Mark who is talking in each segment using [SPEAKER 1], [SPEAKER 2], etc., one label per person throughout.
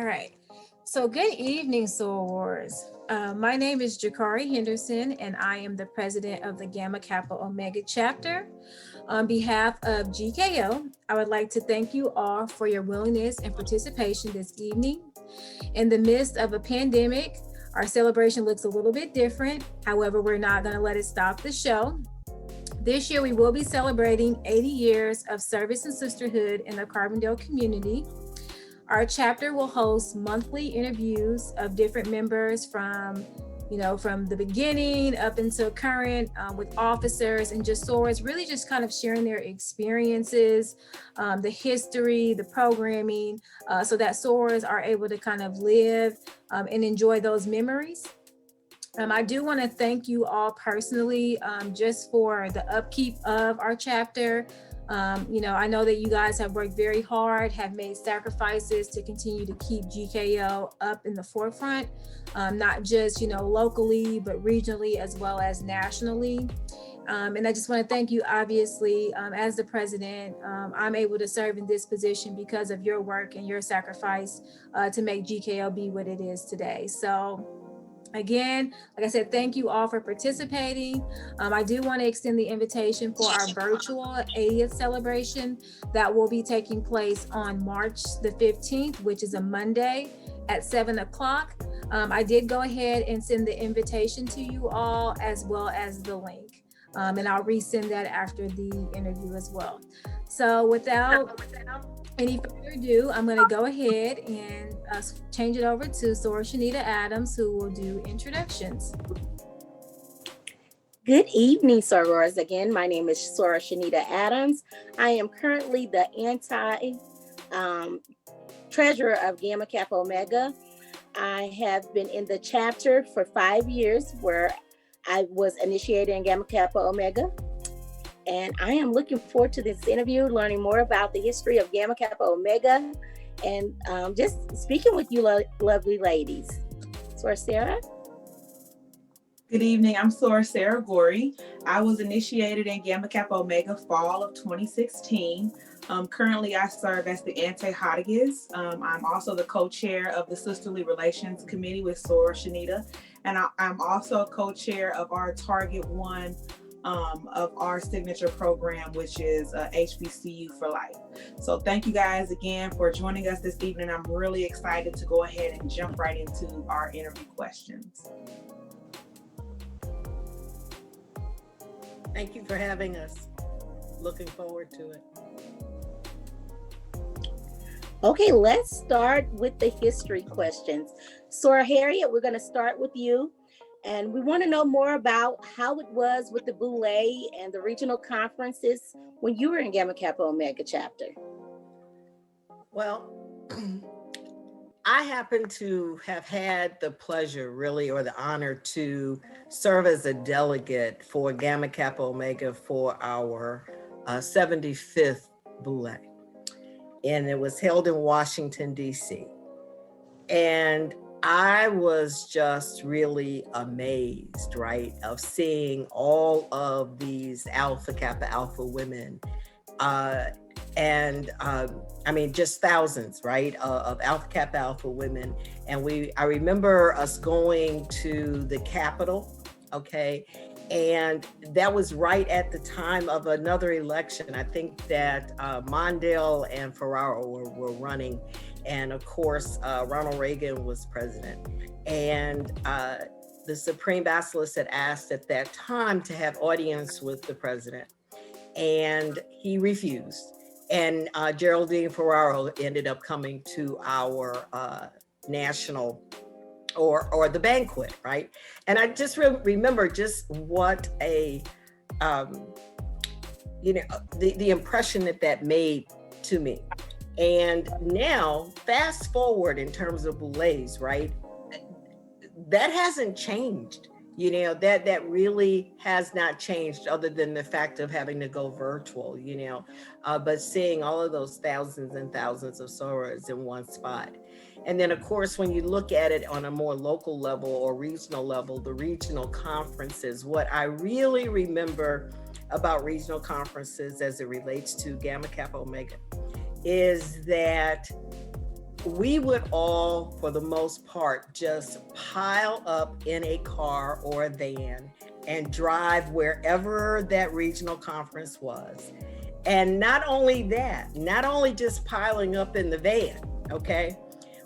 [SPEAKER 1] All right. So good evening, sorors. My name is Jacari Henderson, and I am the president of the Gamma Kappa Omega chapter. On behalf of GKO, I would like to thank you all for your willingness and participation this evening. In the midst of a pandemic, our celebration looks a little bit different. However, we're not going to let it stop the show. This year, we will be celebrating 80 years of service and sisterhood in the Carbondale community. Our chapter will host monthly interviews of different members from the beginning up until current, with officers and just sorors, really just kind of sharing their experiences, the history, the programming, so that sorors are able to kind of live and enjoy those memories. I do want to thank you all personally, just for the upkeep of our chapter. I know that you guys have worked very hard, have made sacrifices to continue to keep GKO up in the forefront, not just, locally, but regionally as well as nationally. And I just want to thank you, obviously, as the president. I'm able to serve in this position because of your work and your sacrifice to make GKO be what it is today. So again, like I said, thank you all for participating. I do want to extend the invitation for our virtual 80th celebration that will be taking place on March the 15th, which is a Monday at 7 o'clock. I did go ahead and send the invitation to you all as well as the link. And I'll resend that after the interview as well. So without any further ado, I'm going to go ahead and change it over to Soror Shanita Adams, who will do introductions.
[SPEAKER 2] Good evening, sorors. Again, my name is Soror Shanita Adams. I am currently the treasurer of Gamma Kappa Omega. I have been in the chapter for 5 years, where I was initiated in Gamma Kappa Omega. And I am looking forward to this interview, learning more about the history of Gamma Kappa Omega, and just speaking with you lovely ladies. Soror Sarah?
[SPEAKER 3] Good evening, I'm Soror Sarah Gorey. I was initiated in Gamma Kappa Omega fall of 2016. Currently, I serve as the Ante-Hottigas. I'm also the co-chair of the Sisterly Relations Committee with Soror Shanita, and I'm also co-chair of our Target 1 of our signature program, which is HBCU for Life. So thank you guys again for joining us this evening. I'm really excited to go ahead and jump right into our interview questions.
[SPEAKER 4] Thank you for having us. Looking forward to it.
[SPEAKER 2] Okay, let's start with the history questions. Soror Harriet, we're going to start with you. And we want to know more about how it was with the Boule and the regional conferences when you were in Gamma Kappa Omega chapter.
[SPEAKER 4] Well, I happen to have had the pleasure, really, or the honor to serve as a delegate for Gamma Kappa Omega for our 75th Boule. And it was held in Washington, D.C. And I was just really amazed, right, of seeing all of these Alpha Kappa Alpha women. Just thousands, right, of Alpha Kappa Alpha women. And I remember us going to the Capitol, okay? And that was right at the time of another election. I think that Mondale and Ferraro were running. And of course, Ronald Reagan was president. And the Supreme Basilisk had asked at that time to have audience with the president. And he refused. And Geraldine Ferraro ended up coming to our national or the banquet, right? And I just remember just what the impression that made to me. And now, fast forward in terms of boules, right? That hasn't changed. That really has not changed, other than the fact of having to go virtual, but seeing all of those thousands and thousands of sorors in one spot. And then, of course, when you look at it on a more local level or regional level, the regional conferences, what I really remember about regional conferences as it relates to Gamma Kappa Omega is that we would all, for the most part, just pile up in a car or a van and drive wherever that regional conference was. And not only that, not only just piling up in the van, okay,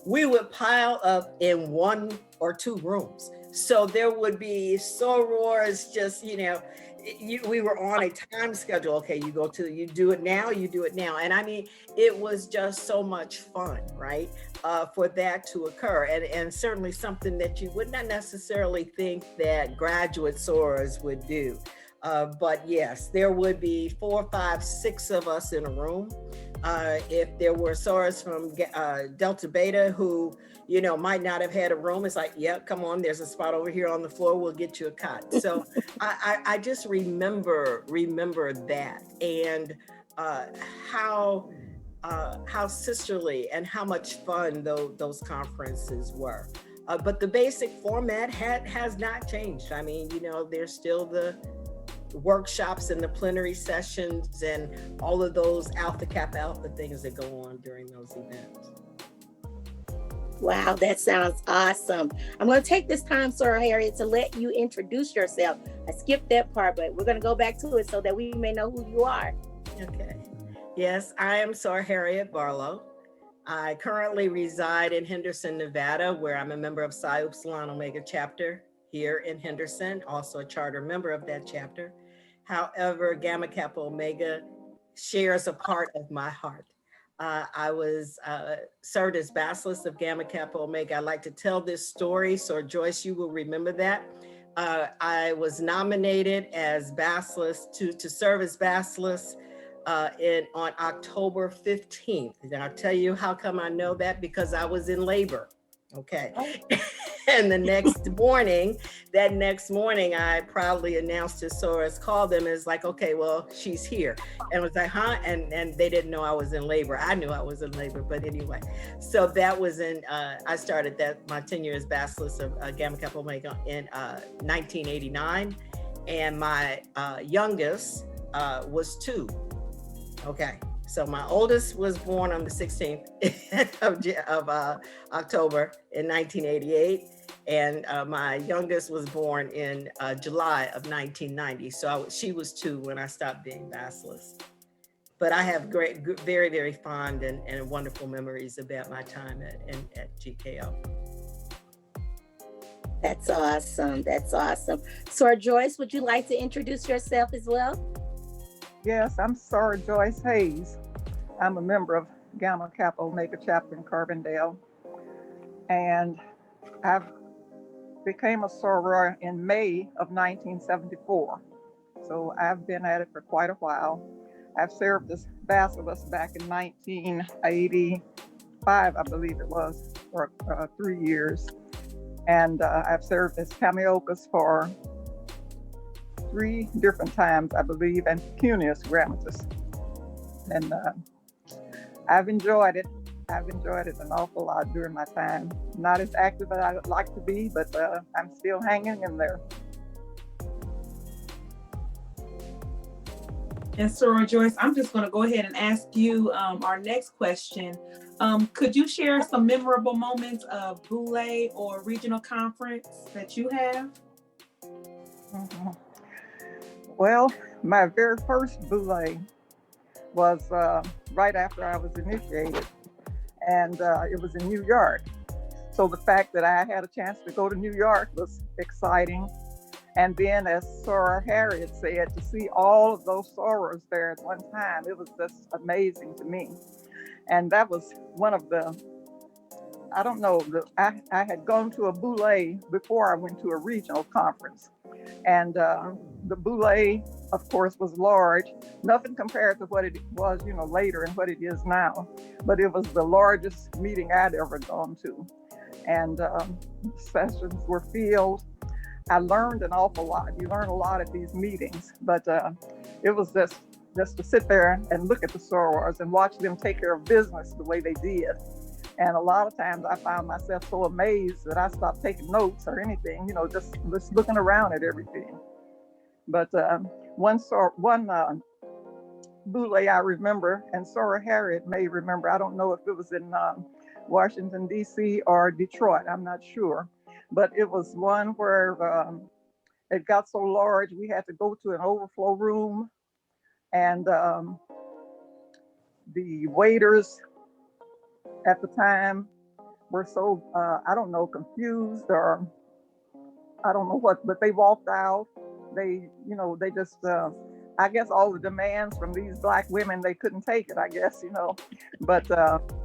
[SPEAKER 4] we would pile up in 1 or 2 rooms. So there would be sorors just, we were on a time schedule. Okay, you do it now, you do it now. And I mean, it was just so much fun, right? For that to occur. And certainly something that you would not necessarily think that graduate sorors would do. But yes, there would be 4, 5, 6 of us in a room. If there were sorors from Delta Beta who, might not have had a room, it's like, yeah, come on, there's a spot over here on the floor, we'll get you a cot. So I just remember that, and how sisterly and how much fun those conferences were. But the basic format has not changed. I mean, there's still the workshops and the plenary sessions and all of those Alpha Kappa Alpha things that go on during those events.
[SPEAKER 2] Wow, that sounds awesome. I'm going to take this time, Soror Harriet, to let you introduce yourself. I skipped that part, but we're going to go back to it so that we may know who you are.
[SPEAKER 4] Okay. Yes, I am Soror Harriet Barlow. I currently reside in Henderson, Nevada, where I'm a member of Psi Upsilon Omega chapter here in Henderson, also a charter member of that chapter. However, Gamma Kappa Omega shares a part of my heart. I was served as Bacillus of Gamma Kappa Omega. I like to tell this story, so Joyce, you will remember that. I was nominated as Bacillus to serve as Bacillus on October 15th. And I'll tell you how come I know that, because I was in labor. Okay. And that next morning, I proudly announced to Soros, called them, and it's like, okay, well, she's here. And I was like, huh? And they didn't know I was in labor. I knew I was in labor, but anyway. So that was I started my tenure as Bacillus of Gamma Kappa Omega in 1989. And my youngest was 2. Okay. So my oldest was born on the 16th of October in 1988. And my youngest was born in July of 1990. So she was 2 when I stopped being Bacillus. But I have very, very fond and wonderful memories about my time at GKO.
[SPEAKER 2] That's awesome. That's awesome. Soror Joyce, would you like to introduce yourself as well?
[SPEAKER 5] Yes, I'm Soror Joyce Hayes. I'm a member of Gamma Kappa Omega chapter in Carbondale. And I became a soror in May of 1974. So I've been at it for quite a while. I've served as Bacillus back in 1985, I believe it was, for 3 years. And I've served as Camiochus for 3 different times, I believe, and Pecunius Grammatus. And I've enjoyed it. I've enjoyed it an awful lot during my time. Not as active as I would like to be, but I'm still hanging in there.
[SPEAKER 3] And Soror Joyce, I'm just going to go ahead and ask you our next question. Could you share some memorable moments of Boule or regional conference that you have?
[SPEAKER 5] Mm-hmm. Well, my very first Boule was right after I was initiated, and it was in New York. So the fact that I had a chance to go to New York was exciting. And then, as Soror Harriet said, to see all of those sorors there at one time, it was just amazing to me. And that was one of the, I don't know, I had gone to a Boule before I went to a regional conference. And the Boule, of course, was large, nothing compared to what it was, later and what it is now. But it was the largest meeting I'd ever gone to. And sessions were filled. I learned an awful lot. You learn a lot at these meetings, but it was just to sit there and look at the sorors and watch them take care of business the way they did. And a lot of times I found myself so amazed that I stopped taking notes or anything, just looking around at everything. But one Boule I remember, and Soror Harriet may remember, I don't know if it was in Washington, D.C. or Detroit, I'm not sure. But it was one where it got so large, we had to go to an overflow room, and the waiters at the time were so, I don't know, confused, or I don't know what, but they walked out. They, they just, I guess all the demands from these Black women, they couldn't take it, I guess, but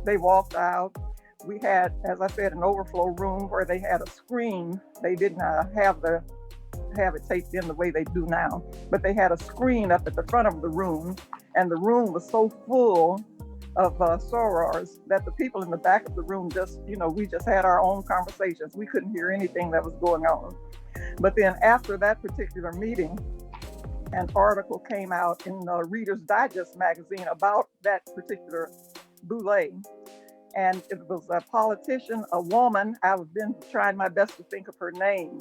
[SPEAKER 5] they walked out. We had, as I said, an overflow room where they had a screen. They didn't have it taped in the way they do now, but they had a screen up at the front of the room, and the room was so full of sorors that the people in the back of the room just, we just had our own conversations. We couldn't hear anything that was going on. But then after that particular meeting, an article came out in Reader's Digest magazine about that particular Boule. And it was a politician, a woman. I've been trying my best to think of her name.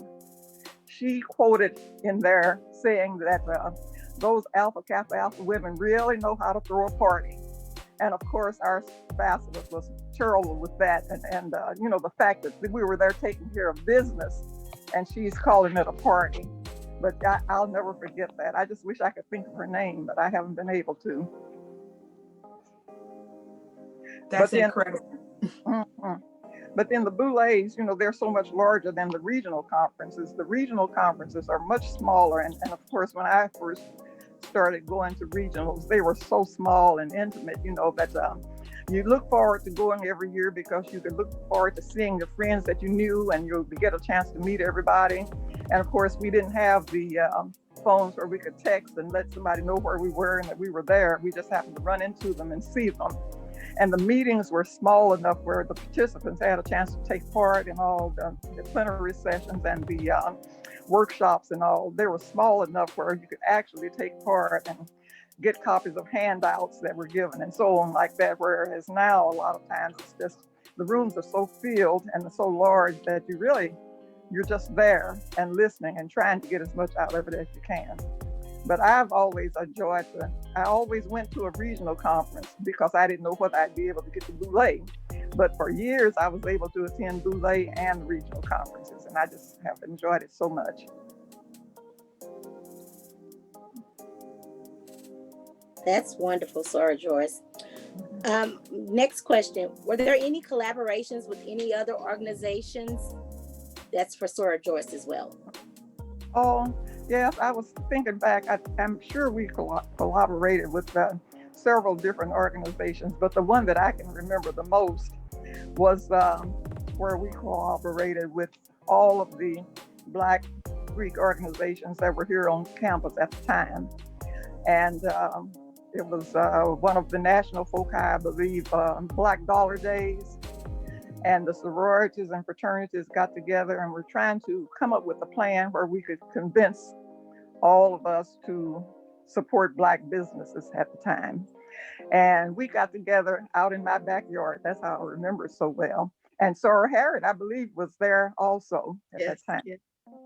[SPEAKER 5] She quoted in there saying that those Alpha Kappa Alpha women really know how to throw a party. And of course, our ambassador was terrible with that. And the fact that we were there taking care of business and she's calling it a party. But I'll never forget that. I just wish I could think of her name, but I haven't been able to.
[SPEAKER 3] That's incredible.
[SPEAKER 5] But then the Boules, they're so much larger than the regional conferences. The regional conferences are much smaller. And of course, when I first started going to regionals, they were so small and intimate, that you look forward to going every year because you could look forward to seeing the friends that you knew, and you'll get a chance to meet everybody. And of course, we didn't have the phones where we could text and let somebody know where we were and that we were there. We just happened to run into them and see them. And the meetings were small enough where the participants had a chance to take part in all the plenary sessions and the workshops and all. They were small enough where you could actually take part and get copies of handouts that were given and so on like that. Whereas now, a lot of times, it's just the rooms are so filled and so large that you're just there and listening and trying to get as much out of it as you can. But I've always enjoyed I always went to a regional conference because I didn't know whether I'd be able to get to Boule. But for years, I was able to attend Boule and regional conferences, and I just have enjoyed it so much.
[SPEAKER 2] That's wonderful, Soror Joyce. Next question. Were there any collaborations with any other organizations? That's for Soror Joyce as well.
[SPEAKER 5] Oh, yes, I was thinking back. I'm sure we collaborated with several different organizations, but the one that I can remember the most was where we collaborated with all of the Black Greek organizations that were here on campus at the time. And it was one of the national foci, I believe, Black Dollar Days. And the sororities and fraternities got together and were trying to come up with a plan where we could convince all of us to support Black businesses at the time. And we got together out in my backyard. That's how I remember it so well. And Soror Harriet, I believe, was there also at that time. Yes.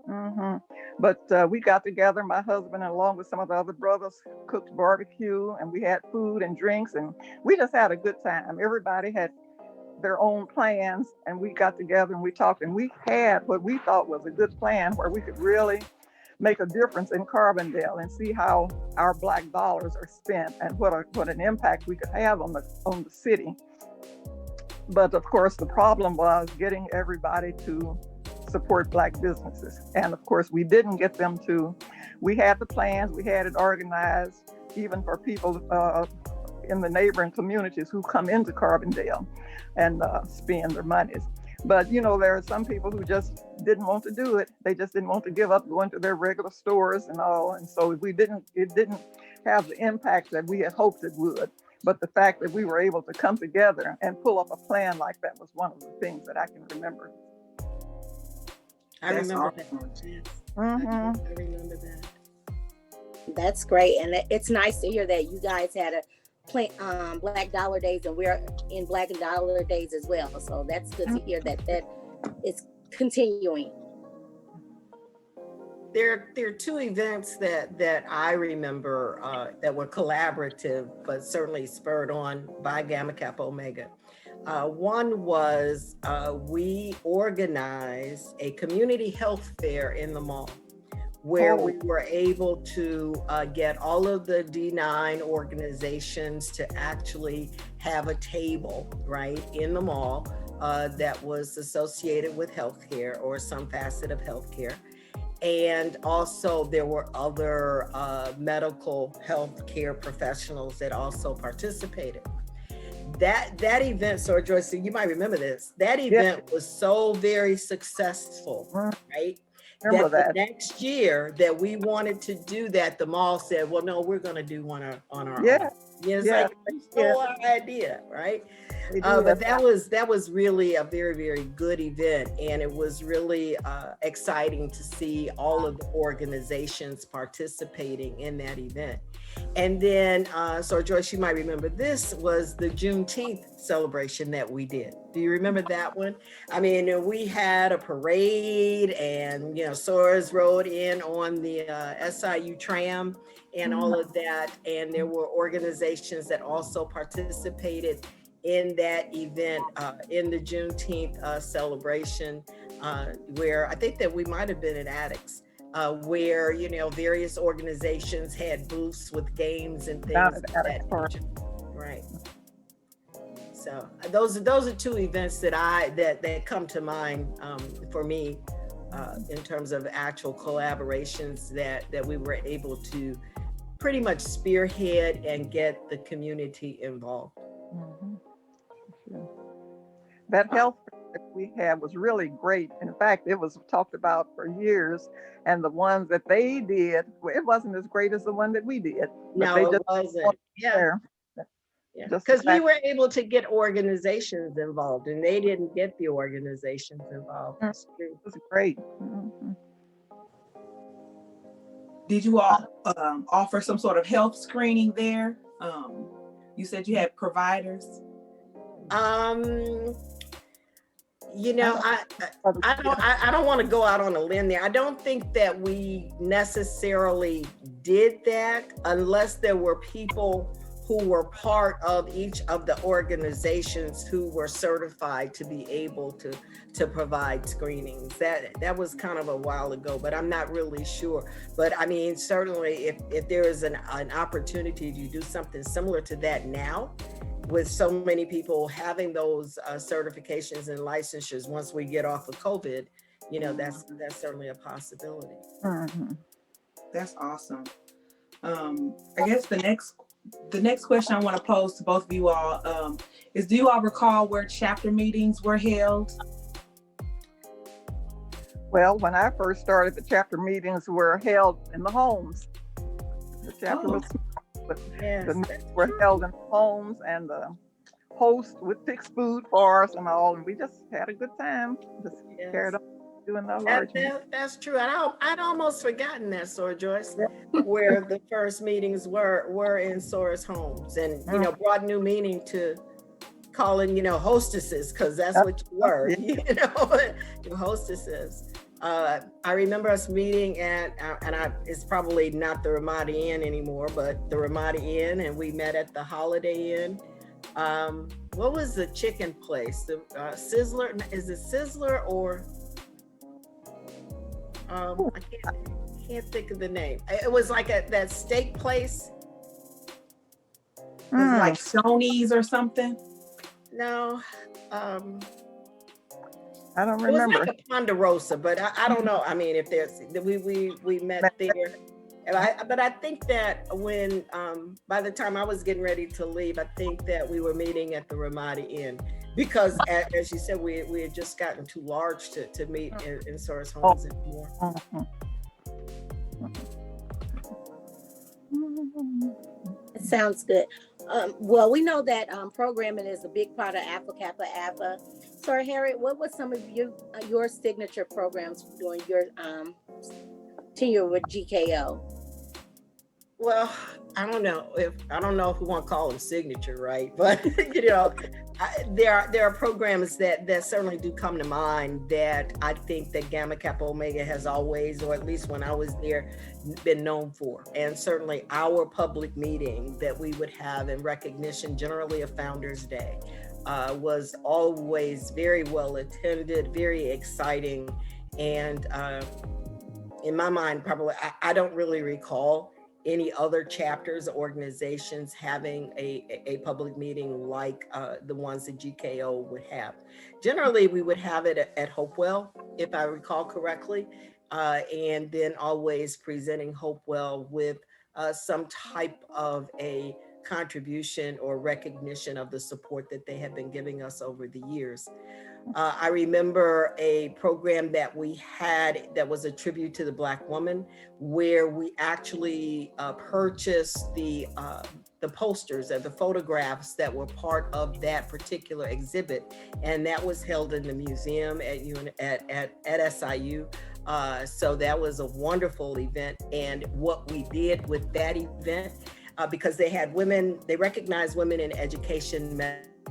[SPEAKER 5] Mm-hmm. But we got together, my husband, and along with some of the other brothers, cooked barbecue, and we had food and drinks, and we just had a good time. Everybody had their own plans, and we got together and we talked, and we had what we thought was a good plan where we could really make a difference in Carbondale and see how our Black dollars are spent and what an impact we could have on the city. But of course, the problem was getting everybody to support Black businesses. And of course, we didn't get them to. We had the plans, we had it organized, even for people in the neighboring communities who come into Carbondale and spend their monies. But there are some people who just didn't want to do it. They just didn't want to give up going to their regular stores and all. And so it didn't have the impact that we had hoped it would. But the fact that we were able to come together and pull up a plan like that was one of the things that I can remember.
[SPEAKER 4] I remember that.
[SPEAKER 5] Mm-hmm.
[SPEAKER 4] I remember that.
[SPEAKER 2] That's great. And it's nice to hear that you guys had a Black Dollar Days, and we're in Black Dollar Days as well. So that's good to hear that it's continuing.
[SPEAKER 4] There are two events that I remember that were collaborative, but certainly spurred on by Gamma Kappa Omega. One was we organized a community health fair in the mall where we were able to get all of the D9 organizations to actually have a table, right, in the mall that was associated with healthcare or some facet of healthcare. And also there were other medical healthcare professionals that also participated. That event, so Joyce, you might remember this, that event was so very successful, right? That the next year that we wanted to do that, the mall said, well, no, we're going to do one on our own. It's like, it's still our idea, right? But that was really a very, very good event. And it was really exciting to see all of the organizations participating in that event. And then, so Joyce, you might remember, this was the Juneteenth celebration that we did. Do you remember that one? I mean, we had a parade and, Soros rode in on the SIU tram and all of that. And there were organizations that also participated in that event, in the Juneteenth celebration, where I think that we might have been at Addicts. Where various organizations had booths with games and things of that nature. Right. So those are two events that come to mind for me in terms of actual collaborations that we were able to pretty much spearhead and get the community involved.
[SPEAKER 5] Mm-hmm. Sure. That health that we had was really great. In fact, it was talked about for years, and the ones that they did, it wasn't as great as the one that we did.
[SPEAKER 4] No, it wasn't. Yeah. Because we were able to get organizations involved, and they didn't get the organizations involved. That's true.
[SPEAKER 5] It was great. Mm-hmm.
[SPEAKER 3] Did you all offer some sort of health screening there? You said you had providers.
[SPEAKER 4] I don't want to go out on a limb there. I don't think that we necessarily did that unless there were people who were part of each of the organizations who were certified to be able to provide screenings. That was kind of a while ago, but I'm not really sure. But I mean, certainly if there is an opportunity to do something similar to that now, with so many people having those certifications and licensures once we get off of COVID, that's certainly a possibility.
[SPEAKER 5] Mm-hmm.
[SPEAKER 3] That's awesome. I guess the next question I want to pose to both of you all is, do you all recall where chapter meetings were held?
[SPEAKER 5] Well, when I first started, the chapter meetings were held in the homes. The chapter was but the meetings were held in homes, and the host would fix food for us and all, and we just had a good time. Just carried on doing the large.
[SPEAKER 4] That's true. I'd almost forgotten that, Sora Joyce, where the first meetings were in Sora's homes, and brought new meaning to calling hostesses, because that's what you were, your hostesses. I remember us meeting it's probably not the Ramada Inn anymore, but the Ramada Inn, and we met at the Holiday Inn. What was the chicken place? The Sizzler? Is it Sizzler or? I can't think of the name. It was like that steak place.
[SPEAKER 3] Like Shoney's or something?
[SPEAKER 4] No.
[SPEAKER 5] I don't remember.
[SPEAKER 4] It was like a Ponderosa, but I don't know. I mean, if there's, we met there. But I think that when, by the time I was getting ready to leave, I think that we were meeting at the Ramada Inn, because as you said, we had just gotten too large to meet in Sora's homes anymore.
[SPEAKER 2] It sounds good. Well, we know that programming is a big part of Alpha Kappa Alpha. So Harriet, what was some of your signature programs during your tenure with GKO?
[SPEAKER 4] Well, I don't know if we want to call them signature, right? But you know, there are programs that certainly do come to mind that I think that Gamma Kappa Omega has always, or at least when I was there, been known for. And certainly our public meeting that we would have in recognition, generally of Founders Day, was always very well attended, very exciting, and in my mind, probably I don't really recall any other chapters, organizations having a public meeting like the ones that GKO would have. Generally, we would have it at Hopewell, if I recall correctly, and then always presenting Hopewell with some type of a contribution or recognition of the support that they have been giving us over the years. I remember a program that we had that was a tribute to the Black woman, where we actually purchased the posters and the photographs that were part of that particular exhibit, and that was held in the museum at SIU. So that was a wonderful event, and what we did with that event, because they had women, they recognized women in education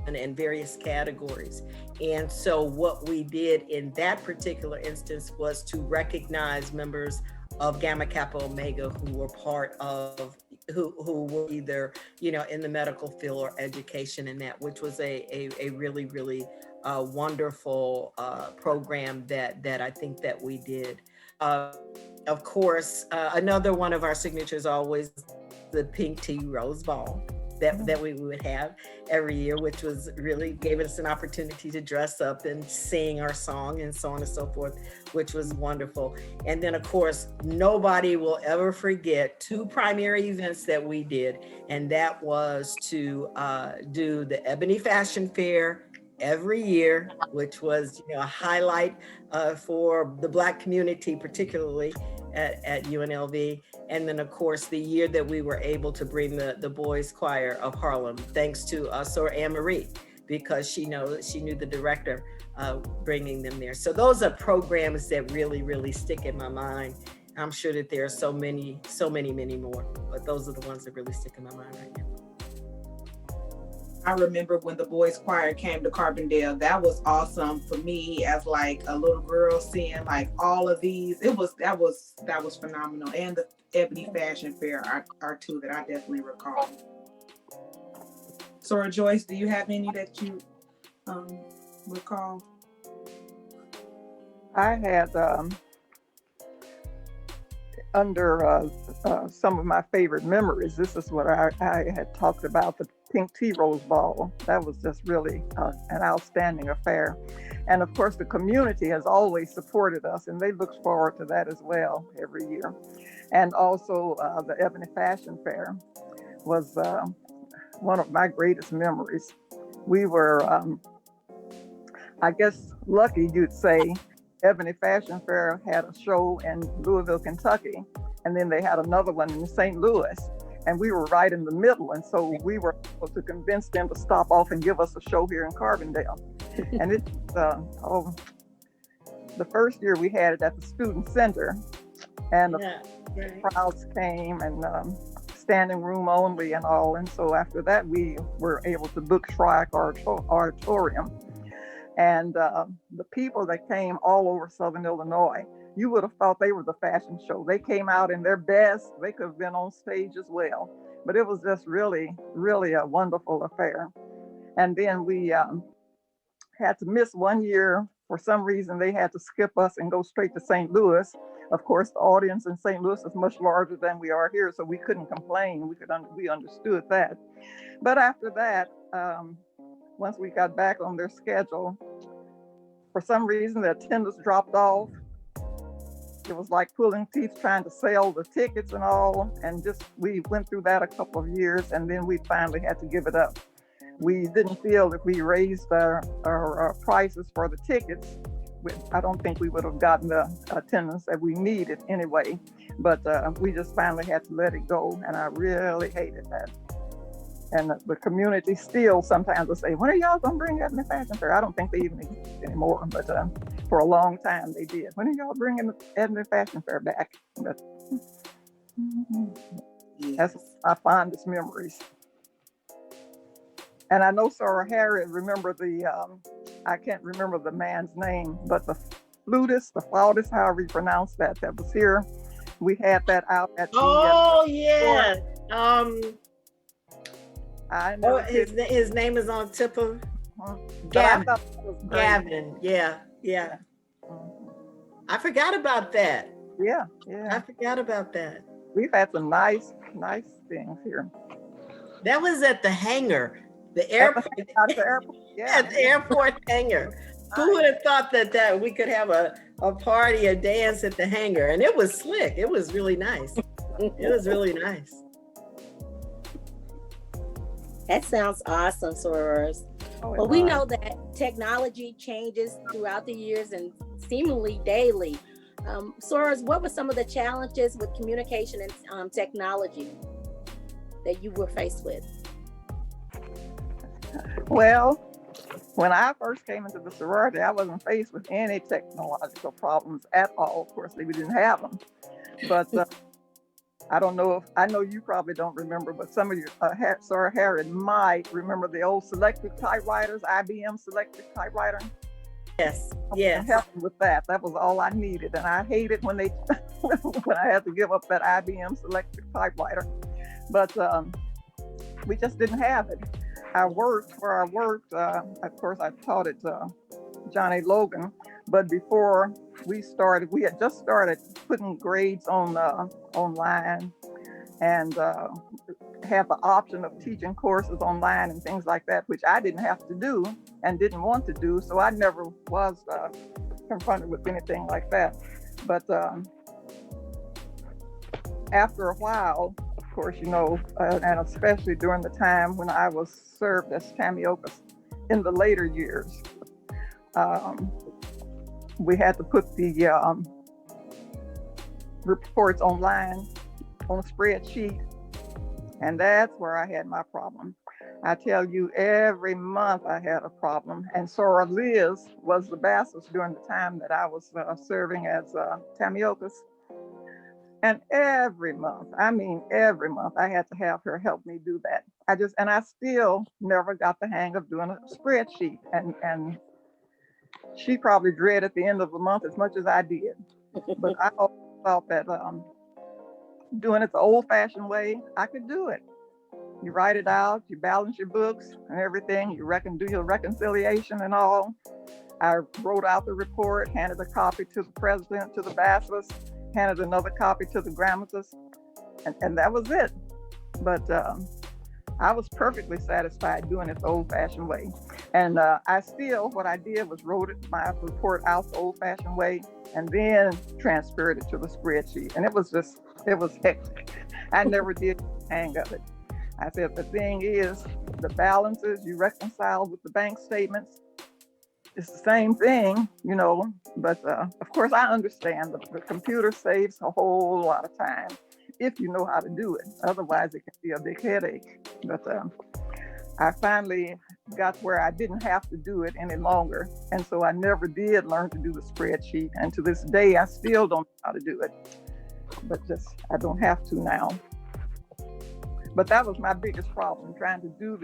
[SPEAKER 4] in various categories. And so what we did in that particular instance was to recognize members of Gamma Kappa Omega who were part of, who were either, you know, in the medical field or education, and that, which was a really, really wonderful program that I think that we did. Of course, another one of our signatures always the Pink Tea Rose Ball that we would have every year, which was really gave us an opportunity to dress up and sing our song and so on and so forth, which was wonderful. And then of course, nobody will ever forget two primary events that we did. And that was to do the Ebony Fashion Fair every year, which was, you know, a highlight for the Black community, particularly at UNLV. And then of course, the year that we were able to bring the boys choir of Harlem, thanks to Sor Anne Marie, because she knew the director bringing them there. So those are programs that really, really stick in my mind. I'm sure that there are so many more, but those are the ones that really stick in my mind right now.
[SPEAKER 3] I remember when the boys choir came to Carbondale, that was awesome for me as like a little girl, seeing like all of these. That was phenomenal. And the Ebony Fashion Fair are two that I definitely recall. Sora Joyce, do you have any that you recall?
[SPEAKER 5] I had under some of my favorite memories, this is what I had talked about, the Pink Tea Rose Ball. That was just really an outstanding affair. And of course, the community has always supported us, and they look forward to that as well every year. And also the Ebony Fashion Fair was one of my greatest memories. We were, I guess, lucky, you'd say. Ebony Fashion Fair had a show in Louisville, Kentucky, and then they had another one in St. Louis, and we were right in the middle, and so we were able to convince them to stop off and give us a show here in Carbondale. And it the first year we had it at the Student Center, and the crowds came, and standing room only and all, and so after that we were able to book Shrike Auditorium. And the people that came all over Southern Illinois, you would have thought they were the fashion show. They came out in their best. They could have been on stage as well. But it was just really, really a wonderful affair. And then we had to miss one year. For some reason, they had to skip us and go straight to St. Louis. Of course, the audience in St. Louis is much larger than we are here, so we couldn't complain. We understood that. But after that, once we got back on their schedule, for some reason the attendance dropped off. It was like pulling teeth trying to sell the tickets and all, and just we went through that a couple of years, and then we finally had to give it up. We didn't feel if we raised our prices for the tickets, I don't think we would have gotten the attendance that we needed anyway, but we just finally had to let it go, and I really hated that. And the community still sometimes will say, when are y'all gonna bring Ebony Fashion Fair? I don't think they even exist anymore, but for a long time they did. When are y'all bringing the Ebony Fashion Fair back? But, That's my fondest memories. And I know Soror Harriet remember I can't remember the man's name, but the flautist, however you pronounce that was here. We had that out at the
[SPEAKER 4] yeah.
[SPEAKER 5] I know
[SPEAKER 4] his name is on tip of
[SPEAKER 5] Gavin.
[SPEAKER 4] Gavin. Yeah. I forgot about that.
[SPEAKER 5] Yeah.
[SPEAKER 4] I forgot about that.
[SPEAKER 5] We've had some nice things here.
[SPEAKER 4] That was at the hangar, the airport.
[SPEAKER 5] At the airport. Yeah.
[SPEAKER 4] At the airport hangar. Who would have thought that we could have a party, a dance at the hangar? And it was slick. It was really nice. It was really nice.
[SPEAKER 2] That sounds awesome, sorors. Well, we know that technology changes throughout the years and seemingly daily. Sorors, what were some of the challenges with communication and technology that you were faced with?
[SPEAKER 5] Well, when I first came into the sorority, I wasn't faced with any technological problems at all. Of course, we didn't have them. But I don't know I know you probably don't remember, but some of you, Soror Harriet might remember the old selectric typewriters, IBM selectric typewriter.
[SPEAKER 4] Yes.
[SPEAKER 5] Help with that. That was all I needed. And I hated when when I had to give up that IBM selectric typewriter. But we just didn't have it. Where I worked, of course, I taught at Johnny Logan, but before we had just started putting grades on online and have the option of teaching courses online and things like that, which I didn't have to do and didn't want to do, so I never was confronted with anything like that. But after a while, of course, and especially during the time when I was served as Tamiokas in the later years, we had to put the reports online on a spreadsheet, and that's where I had my problem. I tell you, every month I had a problem, and Soror Liz was the bassist during the time that I was serving as Tamiokas. And every month, I had to have her help me do that. I still never got the hang of doing a spreadsheet. And she probably dreaded the end of the month as much as I did. But I always thought that doing it the old fashioned way, I could do it. You write it out, you balance your books and everything, you do your reconciliation and all. I wrote out the report, handed a copy to the president, to the bachelors, handed another copy to the grammatist, and that was it. But I was perfectly satisfied doing it the old-fashioned way. And what I did was wrote my report out the old-fashioned way and then transferred it to the spreadsheet. And it was hectic. I never did hang of it. I said, the thing is, the balances you reconcile with the bank statements, it's the same thing, but of course I understand the computer saves a whole lot of time if you know how to do it. Otherwise, it can be a big headache. But I finally got where I didn't have to do it any longer. And so I never did learn to do the spreadsheet. And to this day, I still don't know how to do it. But I don't have to now. But that was my biggest problem, trying to do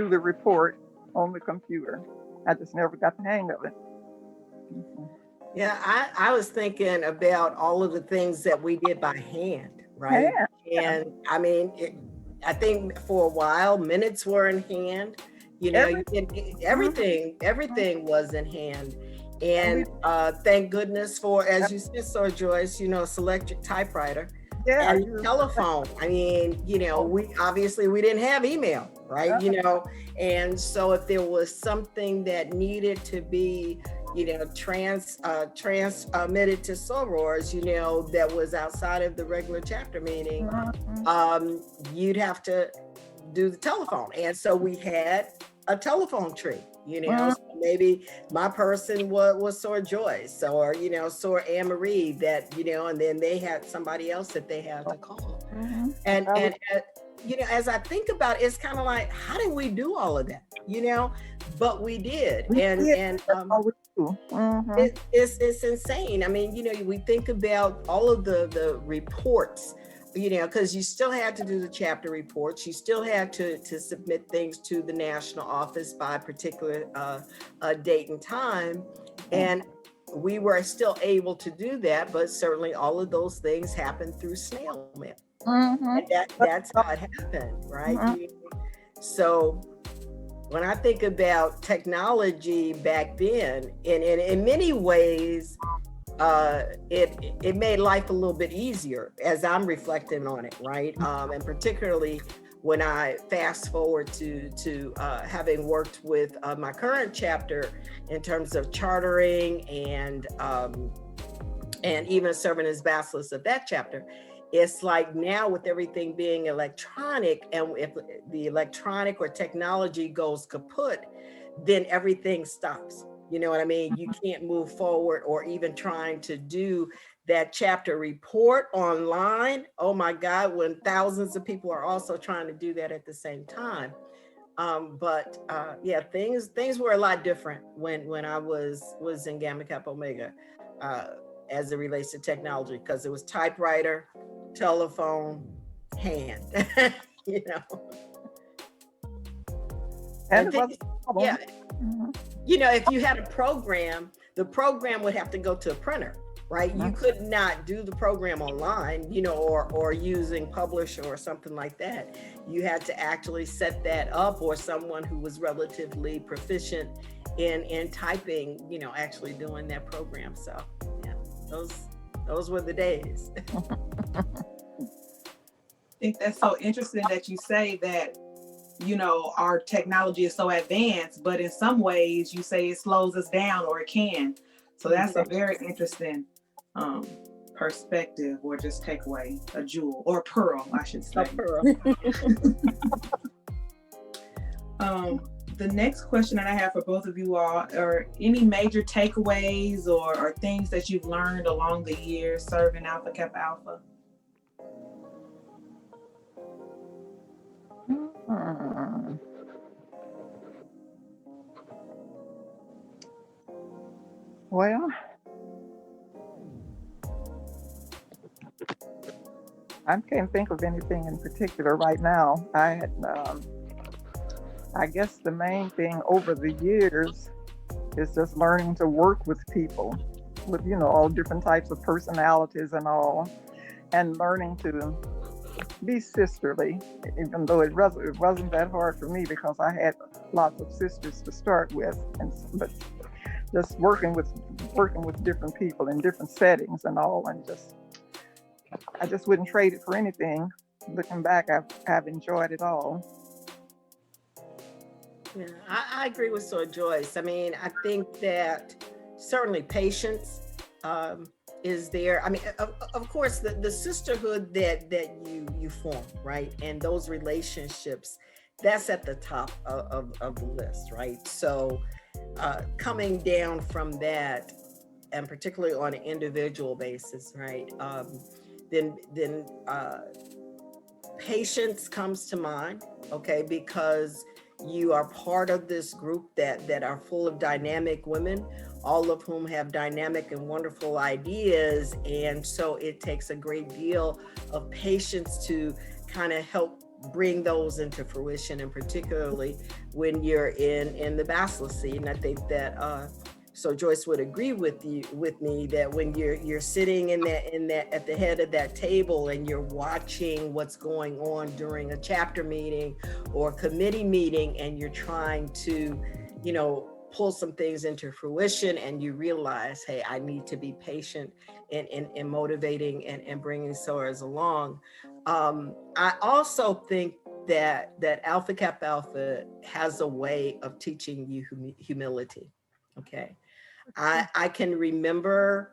[SPEAKER 5] the report on the computer. I just never got the hang of it.
[SPEAKER 4] Yeah, I was thinking about all of the things that we did by hand, right? Yeah. And I mean, I think for a while, minutes were in hand. Everything was in hand. And thank goodness for, as you said, so Joyce, selectric typewriter. Yeah, and telephone. I mean, we didn't have email, right? And so if there was something that needed to be, transmitted to sorors, that was outside of the regular chapter meeting, you'd have to do the telephone. And so we had a telephone tree, so maybe my person was Soror Joyce or, Soror Anne Marie that, and then they had somebody else that they had to call. And as I think about it, it's kind of like, how did we do all of that? But we did. It's insane. I mean, we think about all of the reports you know, because you still had to do the chapter reports, you still had to submit things to the national office by a particular date and time. And we were still able to do that, but certainly all of those things happened through snail mail. And that's how it happened, right? So when I think about technology back then, in many ways, it made life a little bit easier as I'm reflecting on it, right? And particularly when I fast forward to having worked with my current chapter in terms of chartering and even serving as bacheloress of that chapter. It's like now with everything being electronic, and if the electronic or technology goes kaput, then everything stops. You know what I mean? You can't move forward, or even trying to do that chapter report online. Oh my God, when thousands of people are also trying to do that at the same time. But yeah, things were a lot different when I was in Gamma Kappa Omega as it relates to technology, because it was typewriter, telephone, hand, you know.
[SPEAKER 5] And it was a problem.
[SPEAKER 4] Yeah. You know, if you had a program, the program would have to go to a printer, right? You could not do the program online, you know, or using Publisher or something like that. You had to actually set that up, or someone who was relatively proficient in typing, you know, actually doing that program. So yeah, those were the days.
[SPEAKER 3] I think that's so interesting that you say that, you know, our technology is so advanced, but in some ways you say it slows us down, or it can. So that's a very interesting perspective, or just takeaway, a jewel, or a pearl, I should say.
[SPEAKER 2] A pearl.
[SPEAKER 3] The next question that I have for both of you all are any major takeaways or things that you've learned along the years serving Alpha Kappa Alpha?
[SPEAKER 5] Well, I can't think of anything in particular right now. I guess the main thing over the years is just learning to work with people, with, you know, all different types of personalities and all, and learning to be sisterly, even though it wasn't that hard for me because I had lots of sisters to start with, but just working with different people in different settings and all, and I just wouldn't trade it for anything. Looking back, I've enjoyed it all.
[SPEAKER 4] Yeah, I agree with Joyce. I mean, I think that certainly patience is there. I mean, of course, the sisterhood that you form, right? And those relationships, that's at the top of the list, right? So coming down from that, and particularly on an individual basis, right? Then patience comes to mind, okay? Because you are part of this group that are full of dynamic women, all of whom have dynamic and wonderful ideas. And so it takes a great deal of patience to kind of help bring those into fruition, and particularly when you're in the bachelor seat. And I think that so Joyce would agree with me that when you're sitting in that at the head of that table and you're watching what's going on during a chapter meeting or committee meeting, and you're trying to, you know, pull some things into fruition, and you realize, hey, I need to be patient in motivating and bringing sorors along. I also think that Alpha Kappa Alpha has a way of teaching you humility. Okay. I can remember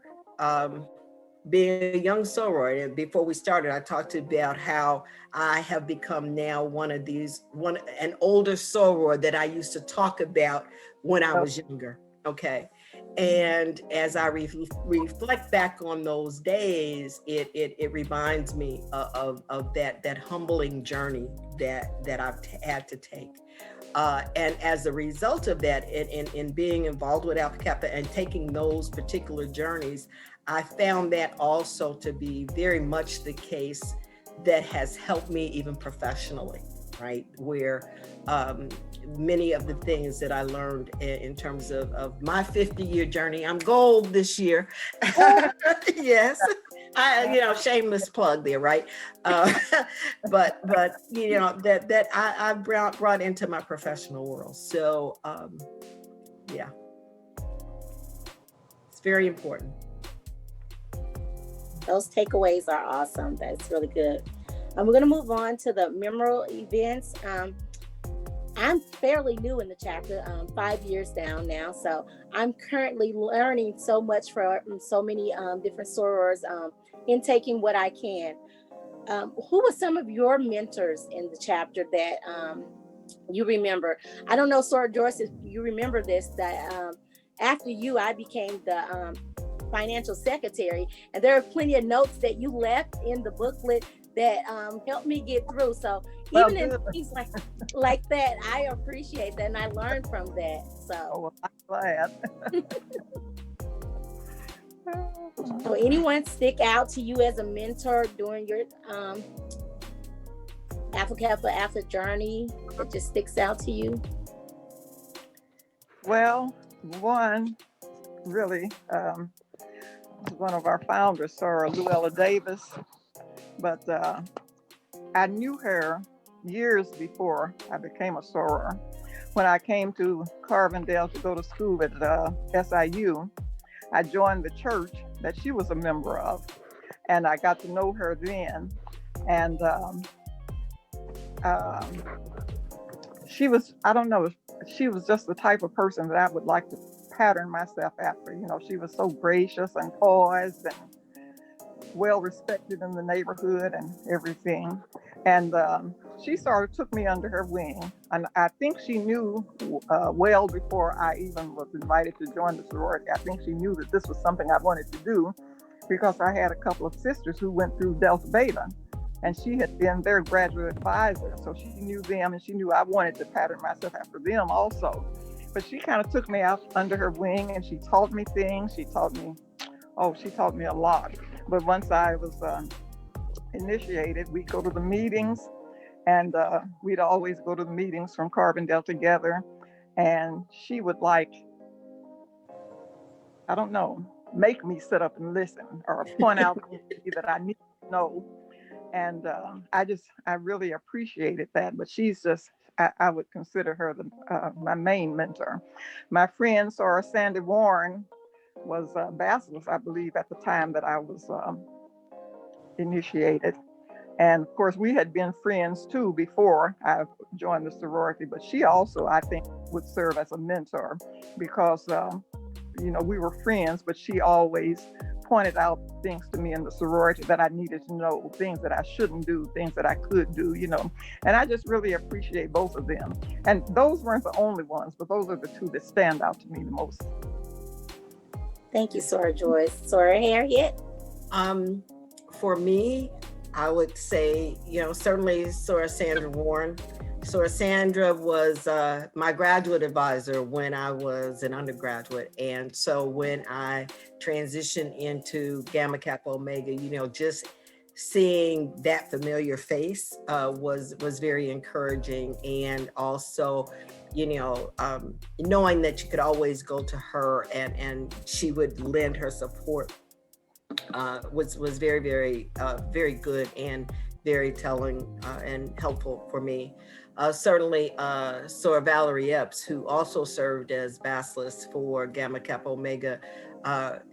[SPEAKER 4] being a young soror, and before we started, I talked about how I have become now an older soror that I used to talk about when I was younger. Okay. And as I reflect back on those days, it reminds me of that humbling journey that I've had to take. And as a result of that, in being involved with Alpha Kappa and taking those particular journeys, I found that also to be very much the case that has helped me even professionally, right? Where many of the things that I learned in terms of my 50-year journey, I'm gold this year. Yes, shameless plug there, right? But that I brought into my professional world. So yeah, it's very important.
[SPEAKER 2] Those takeaways are awesome. That's really good. We're going to move on to the memorable events. I'm fairly new in the chapter, 5 years down now. So I'm currently learning so much from so many different sorors, intaking what I can. Who were some of your mentors in the chapter that you remember? I don't know, Soror Joyce, if you remember this, that after you, I became the financial secretary, and there are plenty of notes that you left in the booklet that helped me get through. So even in things like that, I appreciate that, and I learned from that. So
[SPEAKER 5] I'm glad.
[SPEAKER 2] So anyone stick out to you as a mentor during your Alpha Kappa Alpha journey that just sticks out to you?
[SPEAKER 5] Well, one really one of our founders, Soror Luella Davis, but I knew her years before I became a soror. When I came to Carbondale to go to school at SIU, I joined the church that she was a member of, and I got to know her then. And she was, I don't know, she was just the type of person that I would like to pattern myself after. She was so gracious and poised and well respected in the neighborhood and everything. And she sort of took me under her wing. And I think she knew well before I even was invited to join the sorority. I think she knew that this was something I wanted to do because I had a couple of sisters who went through Delta Beta, and she had been their graduate advisor. So she knew them, and she knew I wanted to pattern myself after them also. But she kind of took me out under her wing, and she taught me things. She taught me a lot. But once I was initiated, we'd go to the meetings, and we'd always go to the meetings from Carbondale together. And she would make me sit up and listen or point out that I need to know. And I really appreciated that. But she's just, I would consider her my main mentor. My friend, Soror Sandy Warren, was Basilisk, I believe, at the time that I was initiated. And of course, we had been friends too before I joined the sorority, but she also, I think, would serve as a mentor because, we were friends, but she always pointed out things to me in the sorority that I needed to know, things that I shouldn't do, things that I could do, and I just really appreciate both of them. And those weren't the only ones, but those are the two that stand out to me the most.
[SPEAKER 2] Thank you, Soror Joyce. Soror Harriet?
[SPEAKER 4] For me, I would say, certainly Soror Sandra Warren. Soror Sandra was my graduate advisor when I was an undergraduate. And so when I transitioned into Gamma Kappa Omega, just seeing that familiar face was very encouraging. And also, knowing that you could always go to her and she would lend her support was very, very, very good and very telling and helpful for me. Certainly, Soror Valerie Epps, who also served as Basilisk for Gamma Kappa Omega,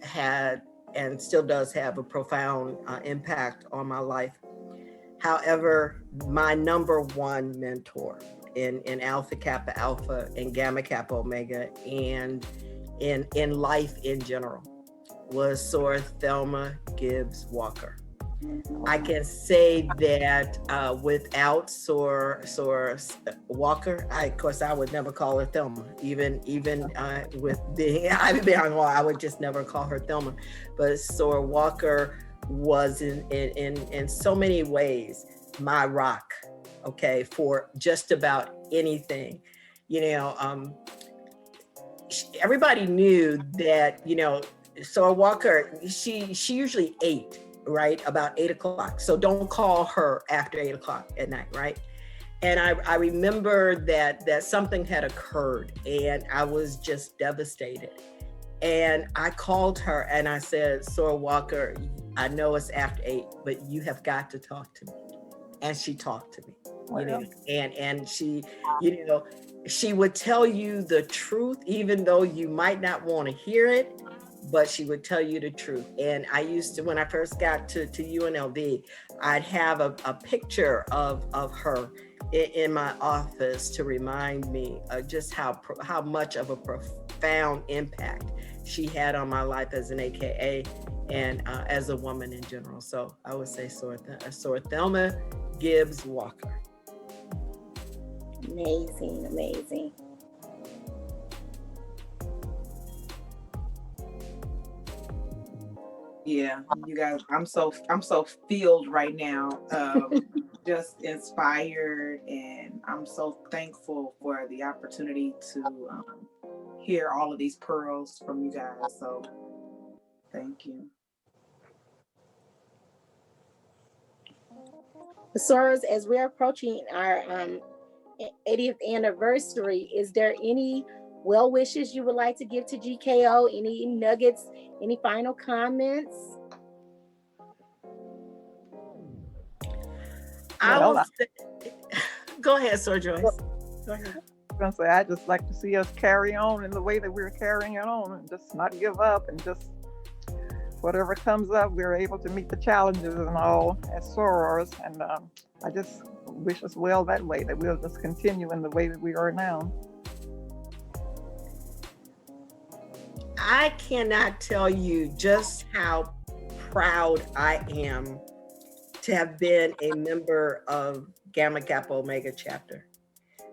[SPEAKER 4] had and still does have a profound impact on my life. However, my number one mentor in Alpha Kappa Alpha and Gamma Kappa Omega and in life in general was Soror Thelma Gibbs Walker. I can say that without Soror Walker, of course, I would never call her Thelma. Even with I would just never call her Thelma. But Soror Walker was in so many ways my rock, okay, for just about anything. Everybody knew that, Soror Walker, she usually ate right? About 8 o'clock. So don't call her after 8 o'clock at night, right? And I remember that something had occurred and I was just devastated. And I called her and I said, Soror Walker, I know it's after 8, but you have got to talk to me. And she talked to me, you know, and she, you know, she would tell you the truth, even though you might not want to hear it, but she would tell you the truth. And I used to, when I first got to UNLV, I'd have a picture of her in my office to remind me of just how much of a profound impact she had on my life as an AKA and as a woman in general. So I would say Soror Thelma Gibbs Walker.
[SPEAKER 2] Amazing, amazing.
[SPEAKER 3] Yeah, you guys, I'm so filled right now, just inspired, and I'm so thankful for the opportunity to hear all of these pearls from you guys. So thank you.
[SPEAKER 2] Sorors, as we're approaching our 80th anniversary, is there any well wishes you would like to give to GKO? Any nuggets? Any final comments?
[SPEAKER 4] Go ahead, Soror Joyce. Go ahead.
[SPEAKER 5] I was gonna say, I just like to see us carry on in the way that we're carrying it on, and just not give up, and just whatever comes up, we're able to meet the challenges and all as sorors. And I just wish us well that way, that we'll just continue in the way that we are now.
[SPEAKER 4] I cannot tell you just how proud I am to have been a member of Gamma Kappa Omega chapter.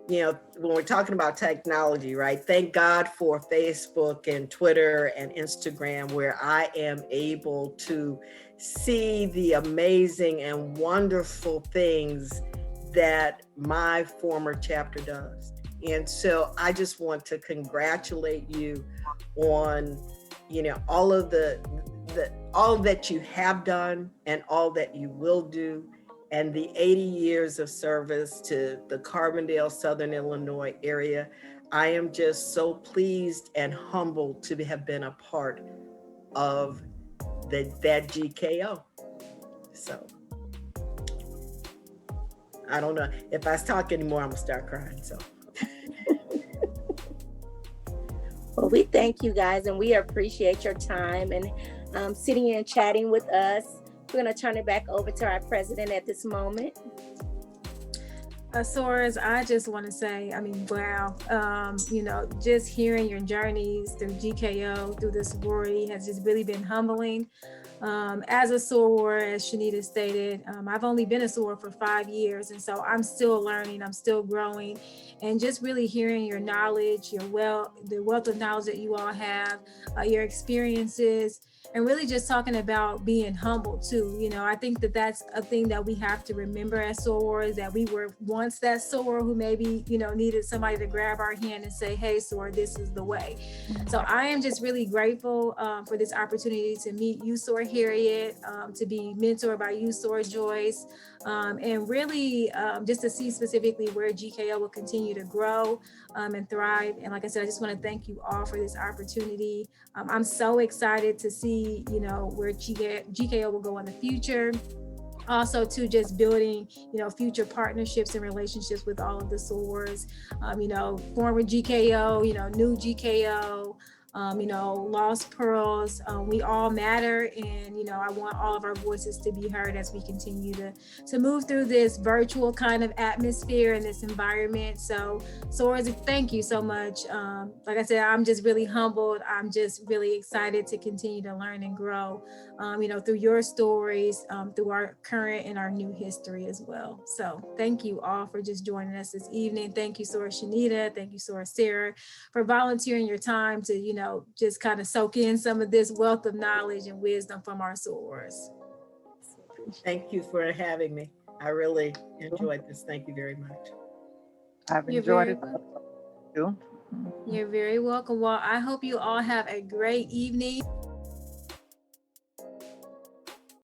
[SPEAKER 4] You know, when we're talking about technology, right? Thank God for Facebook and Twitter and Instagram, where I am able to see the amazing and wonderful things that my former chapter does. And so I just want to congratulate you on, you know, all that you have done and all that you will do, and the 80 years of service to the Carbondale, Southern Illinois area. I am just so pleased and humbled to have been a part of that GKO. So I don't know, if I talk anymore, I'm gonna start crying, so.
[SPEAKER 2] Well, we thank you guys, and we appreciate your time and sitting here and chatting with us. We're going to turn it back over to our president at this moment.
[SPEAKER 1] Sorors, I just want to say, I mean, wow, you know, just hearing your journeys through GKO, through the sorority has just really been humbling. As a soror, as Shanita stated, I've only been a soror for 5 years, and so I'm still learning, I'm still growing, and just really hearing your knowledge, the wealth of knowledge that you all have, your experiences, and really just talking about being humble too. You know, I think that that's a thing that we have to remember as sorors, that we were once that soror who maybe, you know, needed somebody to grab our hand and say, hey, soror, this is the way. So I am just really grateful for this opportunity to meet you, soror Harriet, to be mentored by you, soror Joyce, and really just to see specifically where GKO will continue to grow and thrive. And like I said, I just want to thank you all for this opportunity. I'm so excited to see, you know, where GKO will go in the future. Also to just building, you know, future partnerships and relationships with all of the sorors, you know, former GKO, you know, new GKO, you know, lost pearls. We all matter, and you know, I want all of our voices to be heard as we continue to move through this virtual kind of atmosphere and this environment. So sorors, thank you so much. Like I said, I'm just really humbled. I'm just really excited to continue to learn and grow, you know, through your stories, through our current and our new history as well. So thank you all for just joining us this evening. Thank you, soror Shanita. Thank you, soror Sarah, for volunteering your time to, you know, just kind of soak in some of this wealth of knowledge and wisdom from our sorors.
[SPEAKER 4] Thank you for having me. I really enjoyed this. Thank you very much.
[SPEAKER 5] I've enjoyed it too.
[SPEAKER 1] You're very welcome. Well, I hope you all have a great evening.